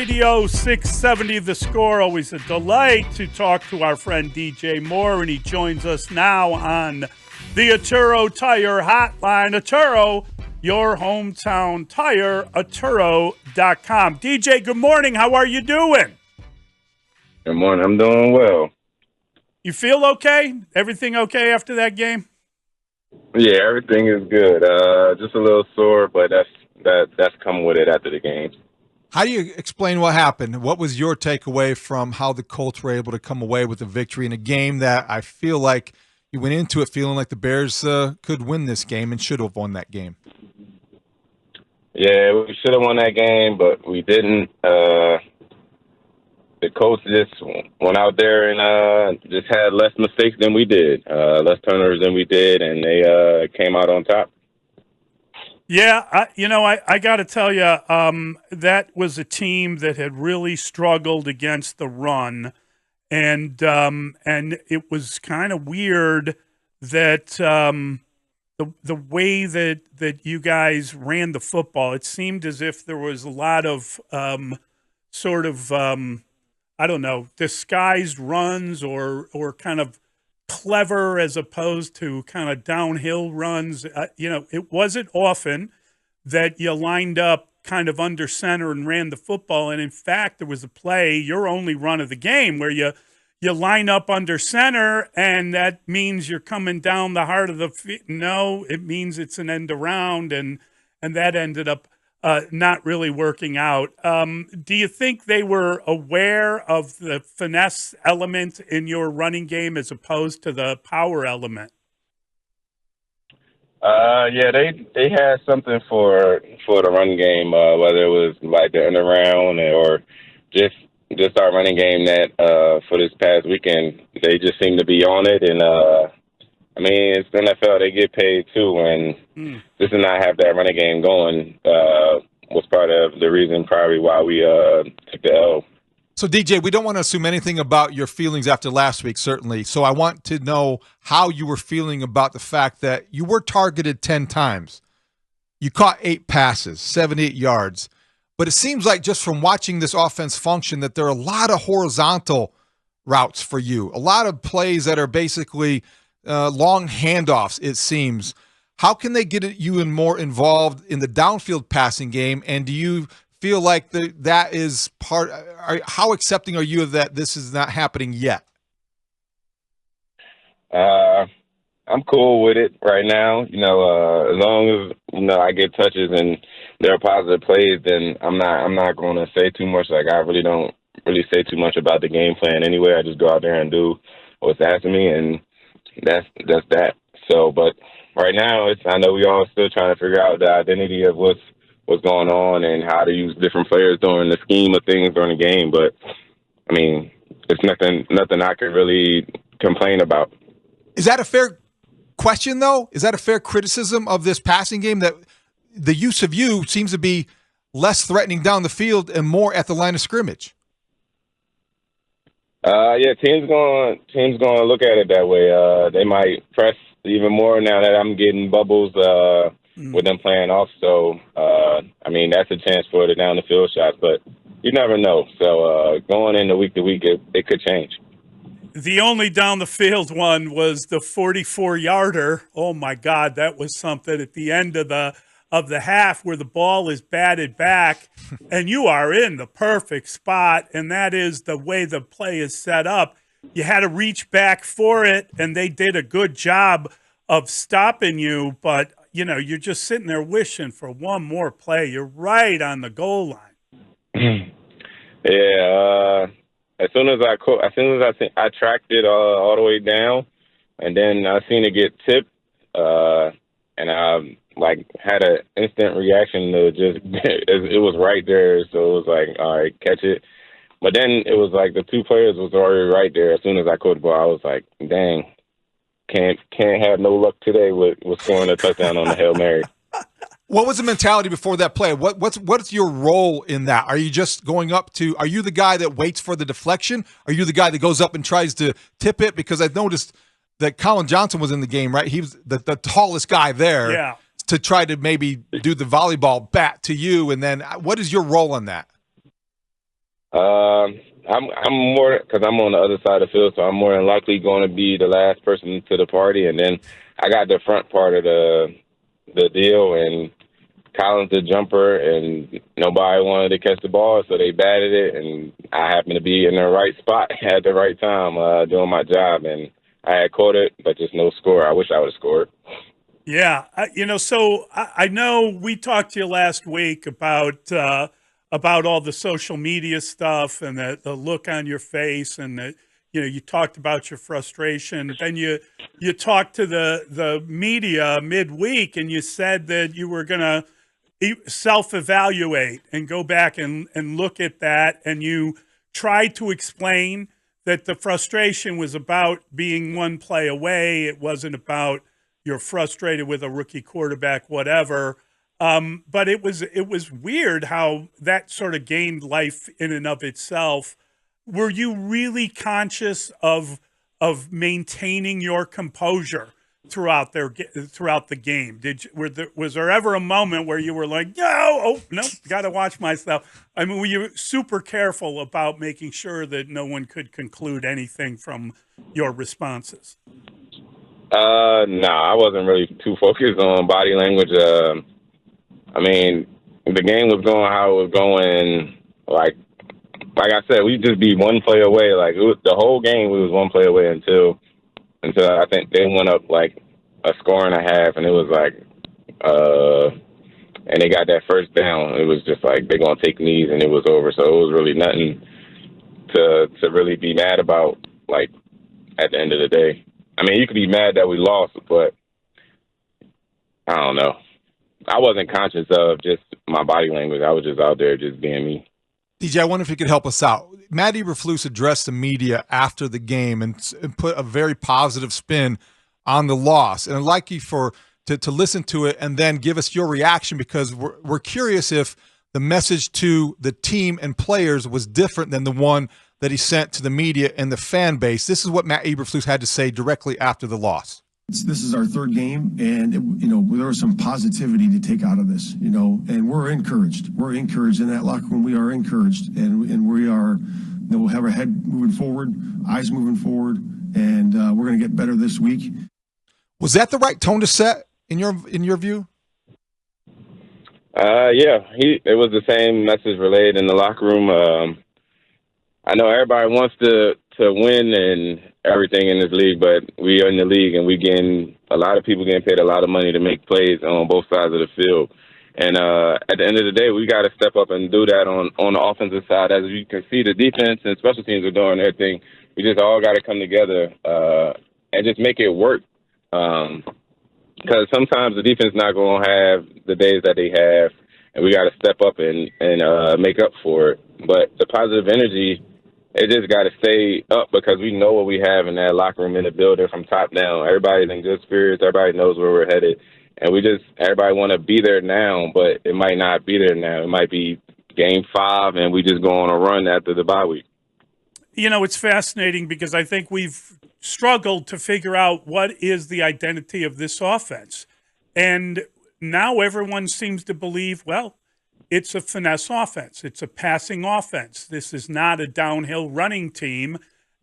Radio 670 The Score. Always a delight to talk to our friend DJ Moore, and he joins us now on the Atturo Tire Hotline. Atturo, your hometown tire, Atturo.com. DJ, good morning. How are you doing? Good morning. I'm doing well. You feel okay? Everything okay after that game? Yeah, everything is good. Just a little sore, but that's come with it after the game. How do you explain what happened? What was your takeaway from how the Colts were able to come away with a victory in a game that I feel like you went into it feeling like the Bears could win this game and should have won that game? Yeah, we should have won that game, but we didn't. The Colts just went out there and just had less mistakes than we did, less turnovers than we did, and they came out on top. Yeah, I got to tell you, that was a team that had really struggled against the run, and it was kind of weird that the way that you guys ran the football. It seemed as if there was a lot of I don't know, disguised runs or kind of clever as opposed to kind of downhill runs. It wasn't often that you lined up kind of under center and ran the football. And in fact, there was a play, your only run of the game, where you line up under center, and that means you're coming down the heart of the field. No, it means it's an end around, and that ended up not really working out. Do you think they were aware of the finesse element in your running game as opposed to the power element? Yeah, they had something for the run game, whether it was like the end around or just our running game that for this past weekend, they just seem to be on it. And I mean, it's the NFL, they get paid too, and just to not have that running game going was part of the reason probably why we took the L. So, DJ, we don't want to assume anything about your feelings after last week, certainly. So I want to know how you were feeling about the fact that you were targeted 10 times. You caught 8 passes, 78 yards. But it seems like just from watching this offense function that there are a lot of horizontal routes for you, a lot of plays that are basically long handoffs, it seems. How can they get you more involved in the downfield passing game? And do you feel like that is part? How accepting are you of that? This is not happening yet. I'm cool with it right now. As long as I get touches and there are positive plays, then I'm not going to say too much. Like, I really don't really say too much about the game plan anyway. I just go out there and do what's asked of me, and that's that. So, but right now, I know we all still trying to figure out the identity of what's going on and how to use different players during the scheme of things during the game. But I mean, it's nothing I could really complain about. Is that a fair question, though? Is that a fair criticism of this passing game, that the use of you seems to be less threatening down the field and more at the line of scrimmage? Yeah, teams going to look at it that way. They might press even more now that I'm getting bubbles with them playing off. So, I mean, that's a chance for the down the field shots, but you never know. So going into week to week, it could change. The only down the field one was the 44-yarder. Oh my God, that was something at the end of the half where the ball is batted back and you are in the perfect spot, and that is the way the play is set up. You had to reach back for it, and they did a good job of stopping you, but you're just sitting there wishing for one more play. You're right on the goal line. Yeah, as soon as I tracked it all the way down, and then I seen it get tipped, and I had an instant reaction to just it was right there, so it was like, all right, catch it. But then it was like the two players was already right there. As soon as I caught the ball, I was like, dang, can't have no luck today with scoring a touchdown on the Hail Mary. What was the mentality before that play? What's your role in that? Are you just going up to – are you the guy that waits for the deflection? Are you the guy that goes up and tries to tip it? Because I've noticed that Colin Johnson was in the game, right? He was the tallest guy there. Yeah. To try to maybe do the volleyball bat to you. And then what is your role in that? I'm more because I'm on the other side of the field, so I'm more than likely going to be the last person to the party, and then I got the front part of the deal, and Collins the jumper, and nobody wanted to catch the ball, so they batted it, and I happened to be in the right spot at the right time doing my job, and I had caught it, but just no score. I wish I would have scored. Yeah, so I know we talked to you last week about all the social media stuff and the look on your face, and you talked about your frustration. Then you talked to the media midweek, and you said that you were going to self-evaluate and go back and look at that, and you tried to explain that the frustration was about being one play away. It wasn't about you're frustrated with a rookie quarterback, whatever. But it was weird how that sort of gained life in and of itself. Were you really conscious of maintaining your composure throughout the game? Was there ever a moment where you were like, no, got to watch myself? I mean, were you super careful about making sure that no one could conclude anything from your responses? No, I wasn't really too focused on body language. I mean, the game was going how it was going. Like I said, we just be one play away. Like it was the whole game, we was one play away until I think they went up like a score and a half, and it was like, and they got that first down. It was just like they're gonna take knees, and it was over. So it was really nothing to really be mad about. Like at the end of the day, I mean, you could be mad that we lost, but I don't know. I wasn't conscious of just my body language. I was just out there just being me. DJ, I wonder if you could help us out. Matt Eberflus addressed the media after the game and put a very positive spin on the loss. And I'd like you to listen to it and then give us your reaction, because we're curious if the message to the team and players was different than the one that he sent to the media and the fan base. This is what Matt Eberflus had to say directly after the loss. This is our third game, and there was some positivity to take out of this, and we're encouraged. We're encouraged in that locker room. We are encouraged, and we are, we'll have our head moving forward, eyes moving forward, and we're going to get better this week. Was that the right tone to set in your view? Yeah, it was the same message relayed in the locker room. I know everybody wants to win and everything in this league, but we are in the league, and a lot of people getting paid a lot of money to make plays on both sides of the field. And at the end of the day, we got to step up and do that on the offensive side. As you can see, the defense and special teams are doing their thing. We just all got to come together and just make it work. Because sometimes the defense is not going to have the days that they have, and we got to step up and make up for it. But the positive energy, it just got to stay up, because we know what we have in that locker room, in the building from top down. Everybody's in good spirits. Everybody knows where we're headed. And everybody want to be there now, but it might not be there now. It might be game 5, and we just go on a run after the bye week. It's fascinating, because I think we've struggled to figure out what is the identity of this offense. And now everyone seems to believe, well, it's a finesse offense. It's a passing offense. This is not a downhill running team.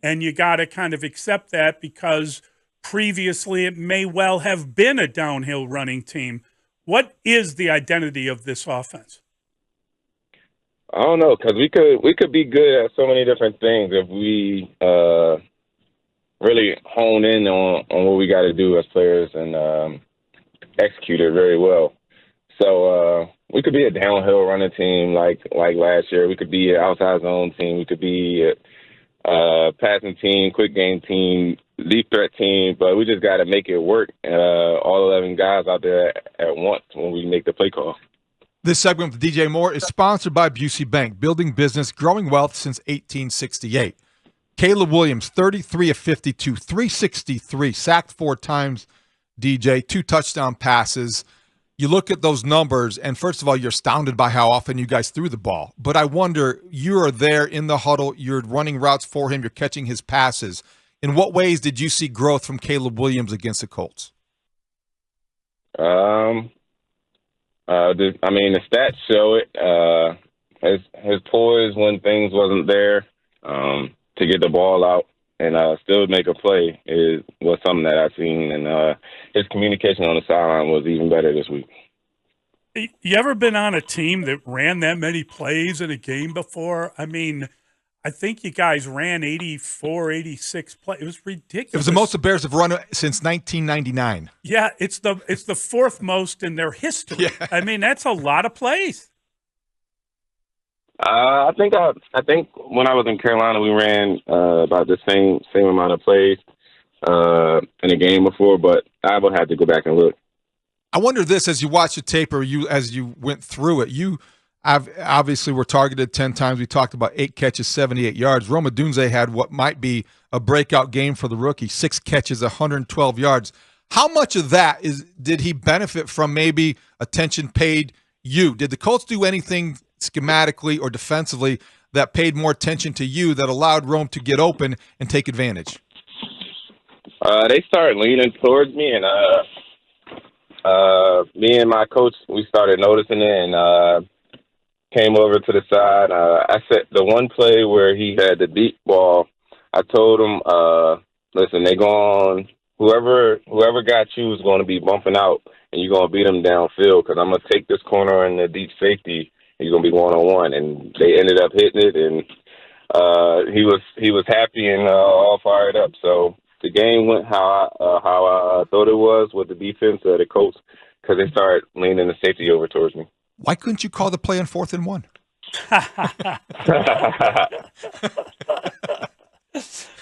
And you got to kind of accept that, because previously it may well have been a downhill running team. What is the identity of this offense? I don't know, because we could be good at so many different things if we really hone in on what we got to do as players and execute it very well. So we could be a downhill running team like last year. We could be an outside zone team. We could be a passing team, quick game team, deep threat team. But we just got to make it work. All 11 guys out there at once when we make the play call. This segment with DJ Moore is sponsored by Busey Bank, building business, growing wealth since 1868. Caleb Williams, 33 of 52, 363, sacked 4 times, DJ, 2 touchdown passes. You look at those numbers, and first of all, you're astounded by how often you guys threw the ball. But I wonder, you are there in the huddle, you're running routes for him, you're catching his passes. In what ways did you see growth from Caleb Williams against the Colts? The stats show it. his poise when things wasn't there, to get the ball out and still make a play was something that I've seen, and his communication on the sideline was even better this week. You ever been on a team that ran that many plays in a game before? I mean, I think you guys ran 84, 86 plays. It was ridiculous. It was the most the Bears have run since 1999. Yeah, it's the fourth most in their history. Yeah. I mean, that's a lot of plays. I think when I was in Carolina, we ran about the same amount of plays in a game before, but I would have to go back and look. I wonder this, as you watch the tape or as you went through it, you obviously were targeted 10 times. We talked about 8 catches, 78 yards. Odunze had what might be a breakout game for the rookie, 6 catches, 112 yards. How much of that did he benefit from maybe attention paid you? Did the Colts do anything schematically or defensively that paid more attention to you that allowed Rome to get open and take advantage? They started leaning towards me, and me and my coach, we started noticing it and came over to the side. I said the one play where he had the deep ball, I told him, listen, they going whoever got you is going to be bumping out, and you're going to beat them downfield because I'm going to take this corner in the deep safety. He's going to be one-on-one, and they ended up hitting it, and he was happy and all fired up. So the game went how I thought it was with the defense of the Colts because they started leaning the safety over towards me. Why couldn't you call the play on 4th and 1?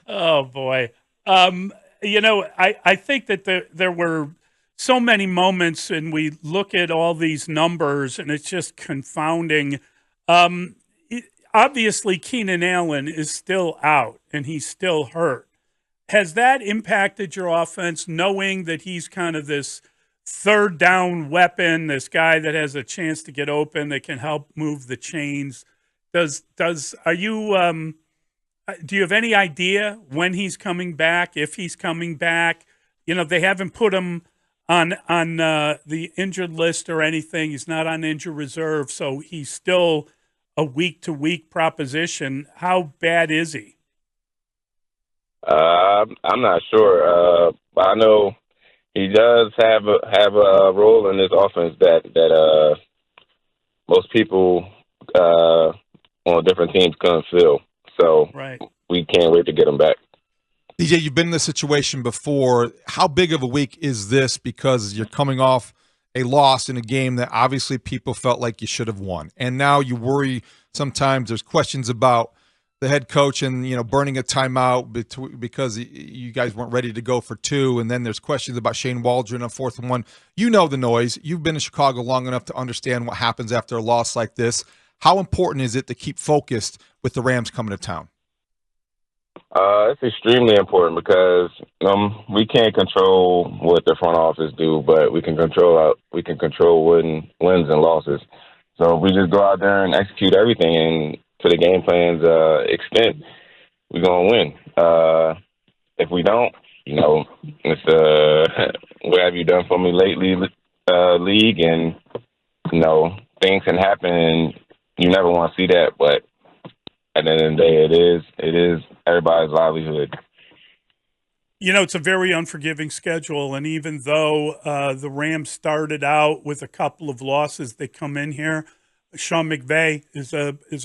Oh, boy. I think that there were so many moments, and we look at all these numbers, and it's just confounding. Obviously, Keenan Allen is still out, and he's still hurt. Has that impacted your offense, knowing that he's kind of this third down weapon, this guy that has a chance to get open, that can help move the chains? Do you have any idea when he's coming back, if he's coming back? You know, they haven't put him on the injured list or anything. He's not on injured reserve, so he's still a week-to-week proposition. How bad is he? I'm not sure. But I know he does have a role in this offense that most people on different teams couldn't fill. So right. We can't wait to get him back. DJ, you've been in this situation before. How big of a week is this? Because you're coming off a loss in a game that obviously people felt like you should have won. And now you worry sometimes there's questions about the head coach and, burning a timeout because you guys weren't ready to go for 2. And then there's questions about Shane Waldron on 4th and 1. You know the noise. You've been in Chicago long enough to understand what happens after a loss like this. How important is it to keep focused with the Rams coming to town? It's extremely important because we can't control what the front office do, but we can control wins and losses. So if we just go out there and execute everything and to the game plan's extent, we're gonna win. If we don't, it's what have you done for me lately, league, and things can happen, and you never want to see that, but at the end of the day, it is everybody's livelihood. It's a very unforgiving schedule, and even though the Rams started out with a couple of losses, they come in here. Sean McVay is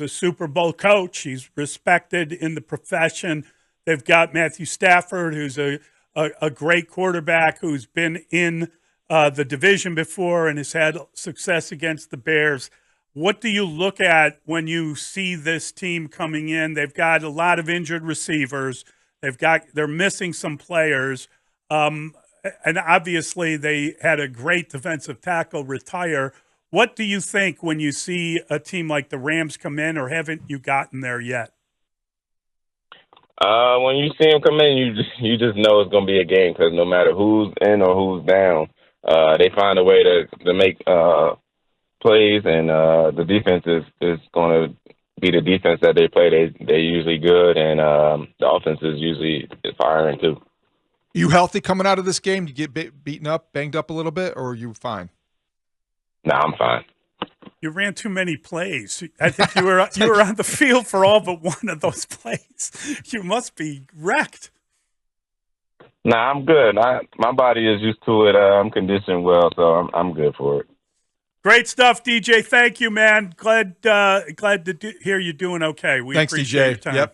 a Super Bowl coach. He's respected in the profession. They've got Matthew Stafford, who's a great quarterback who's been in the division before and has had success against the Bears. What do you look at when you see this team coming in? They've got a lot of injured receivers. They're missing some players. And obviously they had a great defensive tackle retire. What do you think when you see a team like the Rams come in, or haven't you gotten there yet? When you see them come in, you just know it's going to be a game because no matter who's in or who's down, they find a way to make plays, and the defense is going to be the defense that they play. They're usually good, and the offense is usually firing too. You healthy coming out of this game? You get beaten up, banged up a little bit, or are you fine? No, I'm fine. You ran too many plays. I think you were on the field for all but one of those plays. You must be wrecked. Nah, I'm good. My body is used to it. I'm conditioned well, so I'm good for it. Great stuff, DJ. Thank you, man. Glad to hear you doing okay. We Thanks, appreciate DJ. your time. Yep.